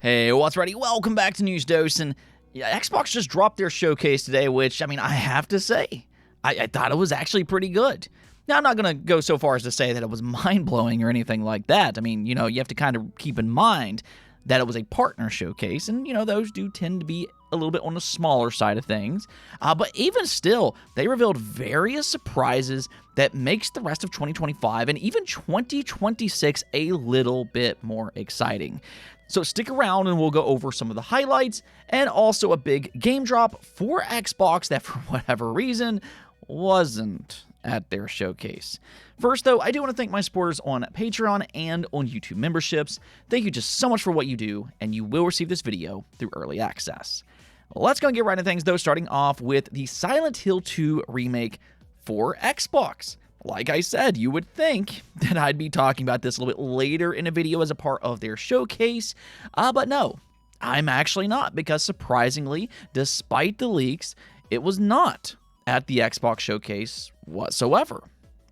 Hey, what's ready? Welcome back to News Dose, and yeah, Xbox just dropped their showcase today, which, I mean, I have to say, I thought it was actually pretty good. Now, I'm not going to go so far as to say that it was mind-blowing or anything like that. I mean, you have to kind of keep in mind that it was a partner showcase, and, those do tend to be a little bit on the smaller side of things. But even still, they revealed various surprises that makes the rest of 2025 and even 2026 a little bit more exciting. So stick around and we'll go over some of the highlights and also a big game drop for Xbox that for whatever reason wasn't at their showcase. First though, I do want to thank my supporters on Patreon and on YouTube memberships. Thank you just so much for what you do, and you will receive this video through early access. Let's go and get right into things though, starting off with the Silent Hill 2 remake for Xbox. Like I said, you would think that I'd be talking about this a little bit later in a video as a part of their showcase, but no, I'm actually not, because surprisingly, despite the leaks, it was not at the Xbox showcase whatsoever.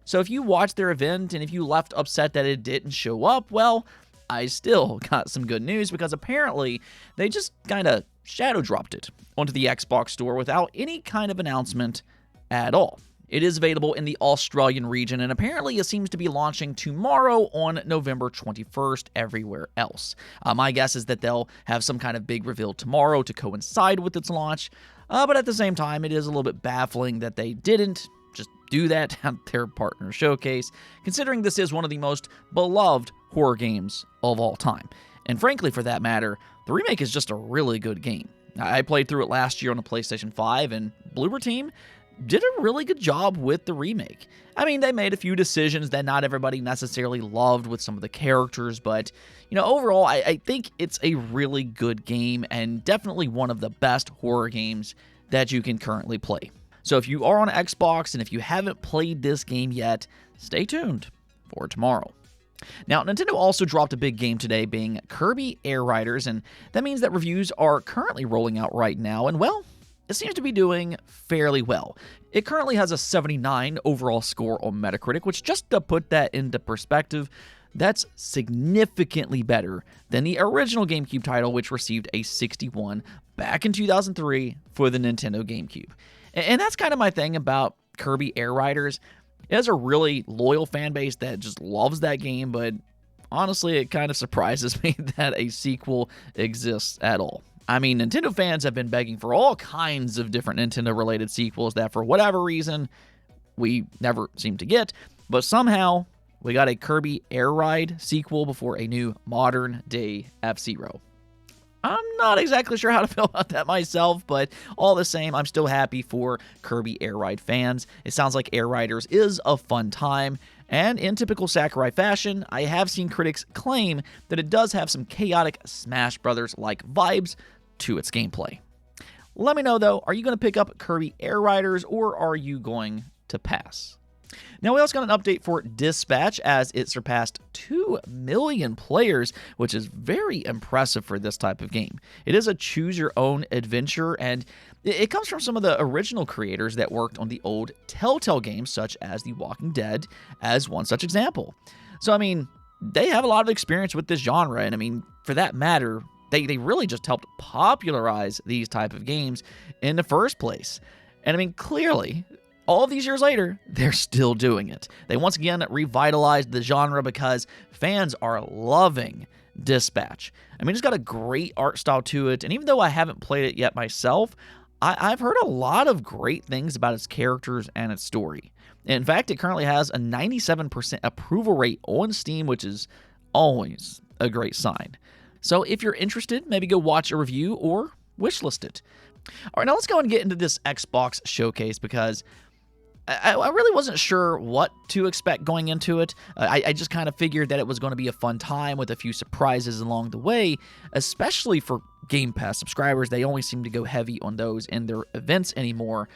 So if you watched their event and if you left upset that it didn't show up, well, I still got some good news, because apparently they just kind of shadow dropped it onto the Xbox store without any kind of announcement at all. It is available in the Australian region, and apparently it seems to be launching tomorrow on November 21st everywhere else. My guess is that they'll have some kind of big reveal tomorrow to coincide with its launch, but at the same time, it is a little bit baffling that they didn't just do that at their partner showcase, considering this is one of the most beloved horror games of all time. And frankly, for that matter, the remake is just a really good game. I played through it last year on the PlayStation 5, and Bloober Team did a really good job with the remake. I mean, they made a few decisions that not everybody necessarily loved with some of the characters, but, overall, I think it's a really good game and definitely one of the best horror games that you can currently play. So if you are on Xbox and if you haven't played this game yet, stay tuned for tomorrow. Now, Nintendo also dropped a big game today, being Kirby Air Riders, and that means that reviews are currently rolling out right now, and well, it seems to be doing fairly well. It currently has a 79 overall score on Metacritic, which, just to put that into perspective, that's significantly better than the original GameCube title, which received a 61 back in 2003 for the Nintendo GameCube. And that's kind of my thing about Kirby Air Riders. It has a really loyal fan base that just loves that game, but honestly, it kind of surprises me that a sequel exists at all. I mean, Nintendo fans have been begging for all kinds of different Nintendo-related sequels that, for whatever reason, we never seem to get, but somehow we got a Kirby Air Ride sequel before a new modern-day F-Zero. I'm not exactly sure how to feel about that myself, but all the same, I'm still happy for Kirby Air Ride fans. It sounds like Air Riders is a fun time, and in typical Sakurai fashion, I have seen critics claim that it does have some chaotic Smash Brothers-like vibes to its gameplay. Let me know, though, are you going to pick up Kirby Air Riders, or are you going to pass? Now, we also got an update for Dispatch, as it surpassed 2 million players, which is very impressive for this type of game. It is a choose-your-own adventure, and it comes from some of the original creators that worked on the old Telltale games, such as The Walking Dead, as one such example. So, I mean, they have a lot of experience with this genre, and I mean, for that matter, they really just helped popularize these type of games in the first place. And I mean, clearly, all of these years later, they're still doing it. They once again revitalized the genre because fans are loving Dispatch. I mean, it's got a great art style to it, and even though I haven't played it yet myself, I've heard a lot of great things about its characters and its story. In fact, it currently has a 97% approval rate on Steam, which is always a great sign. So if you're interested, maybe go watch a review or wishlist it. All right, now let's go and get into this Xbox showcase, because I really wasn't sure what to expect going into it. I just kind of figured that it was going to be a fun time with a few surprises along the way, especially for Game Pass subscribers. They only seem to go heavy on those in their events anymore.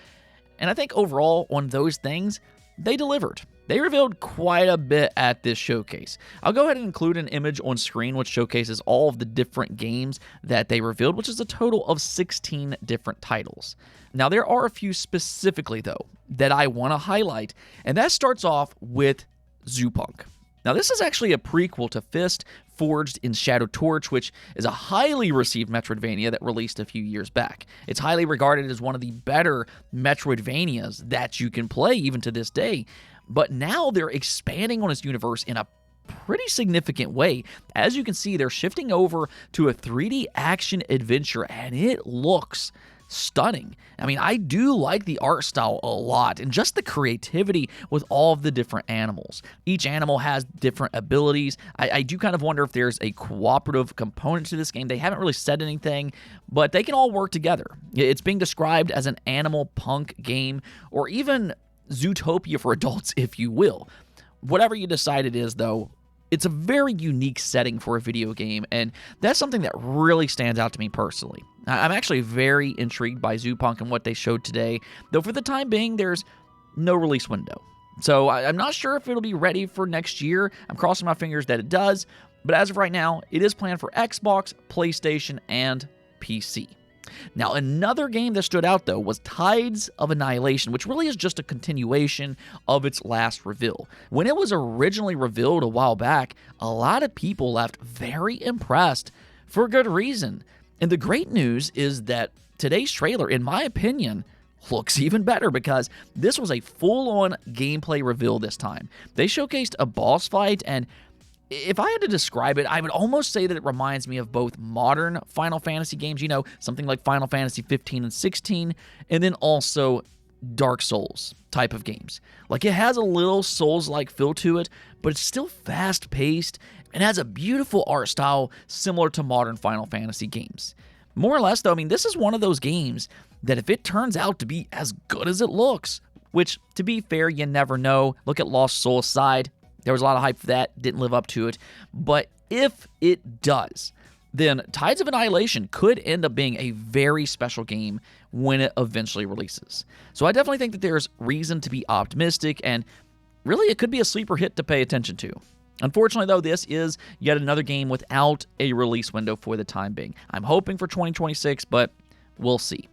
And I think overall, on those things, they delivered. They revealed quite a bit at this showcase. I'll go ahead and include an image on screen which showcases all of the different games that they revealed, which is a total of 16 different titles. Now, there are a few specifically, though, that I want to highlight, and that starts off with Zoopunk. Now, this is actually a prequel to Fist forged in Shadow Torch, which is a highly received Metroidvania that released a few years back. It's highly regarded as one of the better Metroidvanias that you can play even to this day. But now they're expanding on its universe in a pretty significant way. As you can see, they're shifting over to a 3D action adventure, and it looks stunning. I mean, I do like the art style a lot, and just the creativity with all of the different animals. Each animal has different abilities. I do kind of wonder if there's a cooperative component to this game. They haven't really said anything, but they can all work together. It's being described as an animal punk game, or even Zootopia for adults, if you will. Whatever you decide it is, though, it's a very unique setting for a video game, and that's something that really stands out to me personally. I'm actually very intrigued by Zoopunk and what they showed today, though for the time being, there's no release window. So I'm not sure if it'll be ready for next year. I'm crossing my fingers that it does, but as of right now, it is planned for Xbox, PlayStation, and PC. Now, another game that stood out, though, was Tides of Annihilation, which really is just a continuation of its last reveal. When it was originally revealed a while back, a lot of people left very impressed for good reason. And the great news is that today's trailer, in my opinion, looks even better because this was a full-on gameplay reveal this time. They showcased a boss fight, and if I had to describe it, I would almost say that it reminds me of both modern Final Fantasy games, you know, something like Final Fantasy 15 and 16, and then also Dark Souls type of games. Like, it has a little Souls-like feel to it, but it's still fast-paced and has a beautiful art style similar to modern Final Fantasy games. More or less, though, I mean, this is one of those games that if it turns out to be as good as it looks, which, to be fair, you never know. Look at Lost Soul aside. There was a lot of hype for that, didn't live up to it. But if it does, then Tides of Annihilation could end up being a very special game when it eventually releases. So I definitely think that there's reason to be optimistic, and really it could be a sleeper hit to pay attention to. Unfortunately, though, this is yet another game without a release window for the time being. I'm hoping for 2026, but we'll see.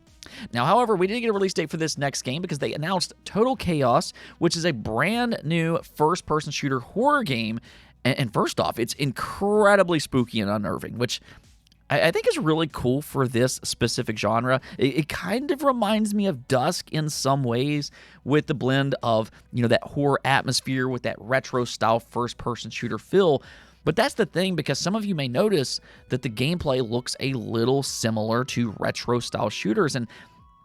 Now, however, we did get a release date for this next game because they announced Total Chaos, which is a brand new first-person shooter horror game. And first off, it's incredibly spooky and unnerving, which I think is really cool for this specific genre. It kind of reminds me of Dusk in some ways, with the blend of, you know, that horror atmosphere with that retro-style first-person shooter feel. But that's the thing, because some of you may notice that the gameplay looks a little similar to retro-style shooters, and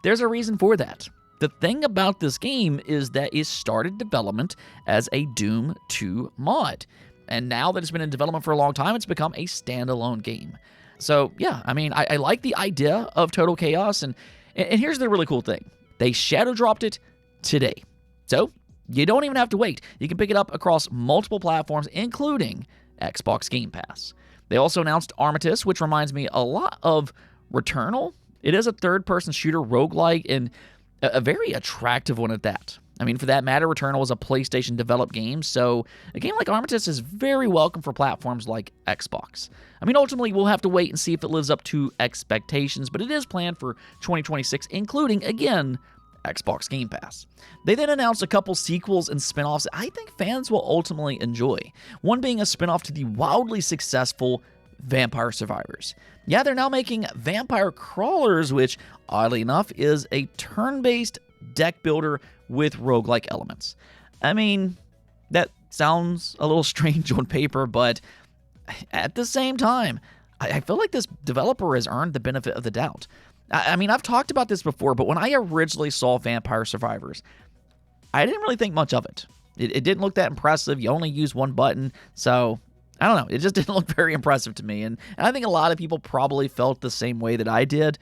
there's a reason for that. The thing about this game is that it started development as a Doom 2 mod, and now that it's been in development for a long time, it's become a standalone game. So, yeah, I mean, I like the idea of Total Chaos, and here's the really cool thing. They shadow dropped it today. So, you don't even have to wait. You can pick it up across multiple platforms, including Xbox Game Pass. They also announced Armistice, which reminds me a lot of Returnal. It is a third-person shooter roguelike, and a very attractive one at that. I mean, for that matter, Returnal is a PlayStation-developed game, so a game like Armistice is very welcome for platforms like Xbox. I mean, ultimately, we'll have to wait and see if it lives up to expectations, but it is planned for 2026, including, again, Xbox Game Pass. They then announced a couple sequels and spin-offs that I think fans will ultimately enjoy. One being a spin-off to the wildly successful Vampire Survivors. Yeah, they're now making Vampire Crawlers, which, oddly enough, is a turn-based deck builder with roguelike elements. I mean, that sounds a little strange on paper, but at the same time, I feel like this developer has earned the benefit of the doubt. I mean, I've talked about this before, but when I originally saw Vampire Survivors, I didn't really think much of it. It didn't look that impressive. You only use one button, so I don't know. It just didn't look very impressive to me, and I think a lot of people probably felt the same way that I did,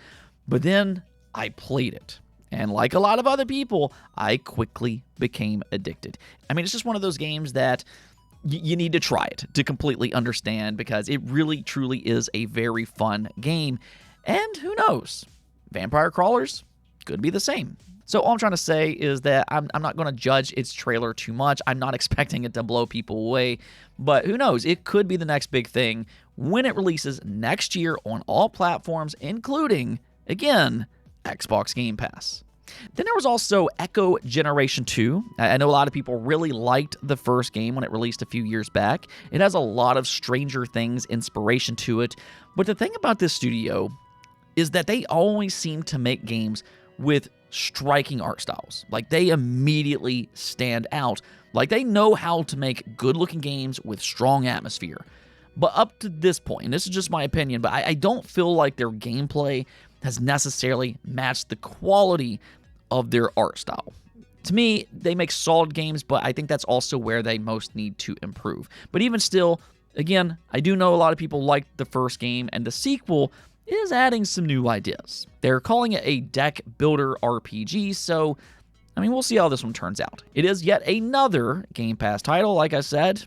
but then I played it. And like a lot of other people, I quickly became addicted. I mean, it's just one of those games that you need to try it to completely understand, because it really, truly is a very fun game. And who knows? Vampire Crawlers could be the same. So all I'm trying to say is that I'm not going to judge its trailer too much. I'm not expecting it to blow people away. But who knows? It could be the next big thing when it releases next year on all platforms, including, again, Xbox Game Pass. Then there was also Echo Generation 2. I know a lot of people really liked the first game when it released a few years back. It has a lot of Stranger Things inspiration to it. But the thing about this studio is that they always seem to make games with striking art styles. Like, they immediately stand out. Like, they know how to make good-looking games with strong atmosphere. But up to this point, and this is just my opinion, but I don't feel like their gameplay has necessarily matched the quality of their art style. To me, they make solid games, but I think that's also where they most need to improve. But even still, again, I do know a lot of people liked the first game, and the sequel is adding some new ideas. They're calling it a deck builder RPG, so, I mean, we'll see how this one turns out. It is yet another Game Pass title, like I said.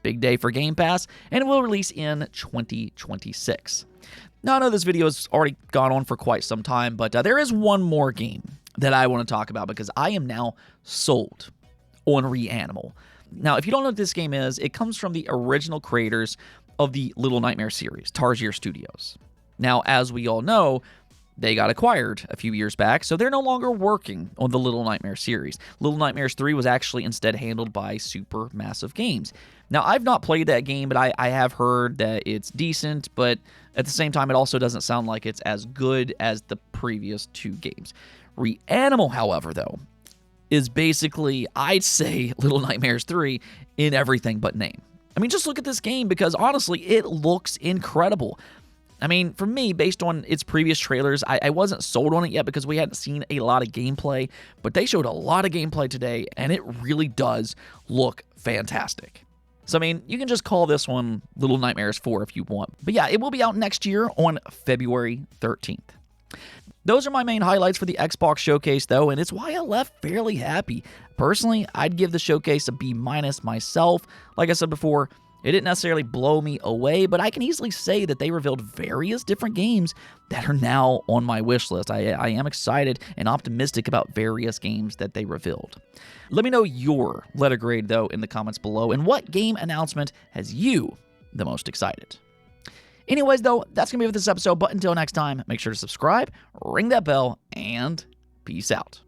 Big day for Game Pass, and it will release in 2026. Now, I know this video has already gone on for quite some time, but there is one more game that I want to talk about because I am now sold on Reanimal. Now, if you don't know what this game is, it comes from the original creators of the Little Nightmare series, Tarsier Studios. Now, as we all know, they got acquired a few years back, so they're no longer working on the Little Nightmare series. Little Nightmares 3 was actually instead handled by Supermassive Games. Now, I've not played that game, but I have heard that it's decent, but at the same time, it also doesn't sound like it's as good as the previous two games. Reanimal, however, though, is basically, I'd say, Little Nightmares 3 in everything but name. I mean, just look at this game because, honestly, it looks incredible. I mean, for me, based on its previous trailers, I wasn't sold on it yet because we hadn't seen a lot of gameplay, but they showed a lot of gameplay today, and it really does look fantastic. So, I mean, you can just call this one Little Nightmares 4 if you want. But yeah, it will be out next year on February 13th. Those are my main highlights for the Xbox Showcase, though, and it's why I left fairly happy. Personally, I'd give the showcase a B- myself. Like I said before, it didn't necessarily blow me away, but I can easily say that they revealed various different games that are now on my wish list. I am excited and optimistic about various games that they revealed. Let me know your letter grade, though, in the comments below, and what game announcement has you the most excited? Anyways, though, that's going to be it for this episode, but until next time, make sure to subscribe, ring that bell, and peace out.